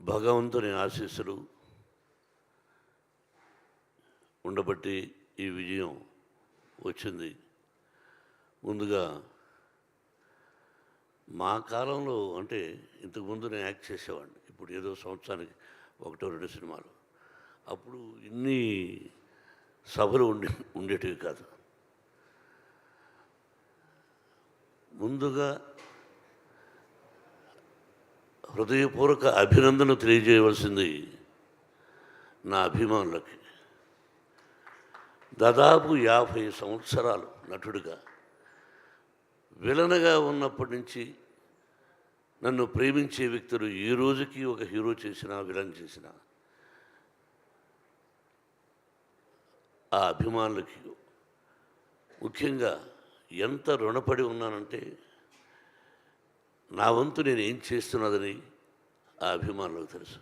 భగవంతుని ఆశీస్సులు ఉండబట్టి ఈ విజయం వచ్చింది. ముందుగా మా కాలంలో అంటే ఇంతకుముందు నేను యాక్ట్ చేసేవాడిని. ఇప్పుడు ఏదో సంవత్సరానికి 1-2 సినిమాలు. అప్పుడు ఇన్ని సభలు ఉండేటివి కాదు. ముందుగా హృదయపూర్వక అభినందన తెలియజేయవలసింది నా అభిమానులకి. దాదాపు 50 సంవత్సరాలు నటుడిగా, విలన్గా ఉన్నప్పటి నుంచి నన్ను ప్రేమించే వ్యక్తులు ఈ రోజుకి ఒక హీరో చేసినా విలన్ చేసినా ఆ అభిమానులకి ముఖ్యంగా ఎంత రుణపడి ఉన్నానంటే, నా వంతు నేను ఏం చేస్తున్నదని ఆ అభిమానులకు తెలుసు.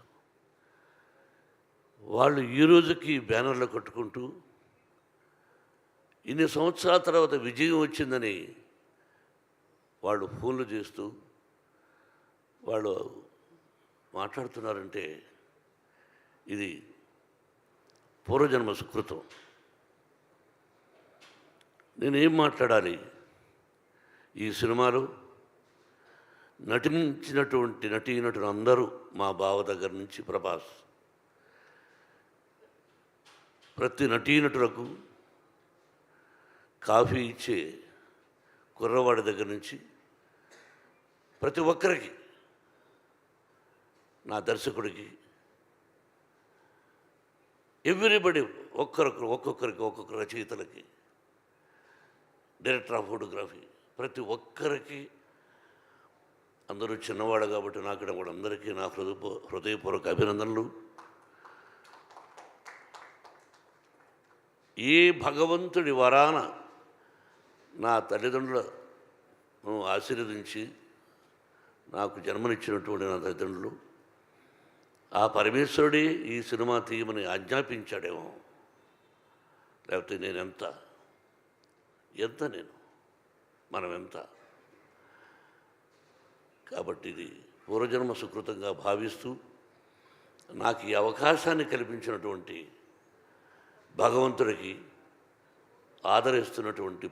వాళ్ళు ఈ రోజుకి బ్యానర్లు కట్టుకుంటూ ఇన్ని సంవత్సరాల తర్వాత విజయం వచ్చిందని వాళ్ళు ఫోన్లు చేస్తూ వాళ్ళు మాట్లాడుతున్నారంటే ఇది పూర్వజన్మ సుకృతం. నేనేం మాట్లాడాలి? ఈ సినిమాలో నటించినటువంటి నటీనటులు అందరూ, మా బావ దగ్గర నుంచి ప్రభాస్, ప్రతి నటీనటులకు కాఫీ ఇచ్చే కుర్రవాడి దగ్గర నుంచి ప్రతి ఒక్కరికి, నా దర్శకుడికి, ఎవ్రీబడి, ఒక్కొక్క రచయితలకి, డైరెక్టర్ ఆఫ్ ఫోటోగ్రఫీ, ప్రతి ఒక్కరికి, అందరూ చిన్నవాడు కాబట్టి నాకు కూడా అందరికీ నా హృదయపూర్వక అభినందనలు. ఏ భగవంతుడి వరాన నా తల్లిదండ్రులను ఆశీర్వదించి నాకు జన్మనిచ్చినటువంటి నా తల్లిదండ్రులు, ఆ పరమేశ్వరుడే ఈ సినిమా తీయమని ఆజ్ఞాపించాడేమో. లేకపోతే నేను ఎంత మనం ఎంత. కాబట్టి ఇది పూర్వజన్మ సుకృతంగా భావిస్తూ నాకు ఈ అవకాశాన్ని కల్పించినటువంటి భగవంతుడికి ఆదరిస్తున్నటువంటి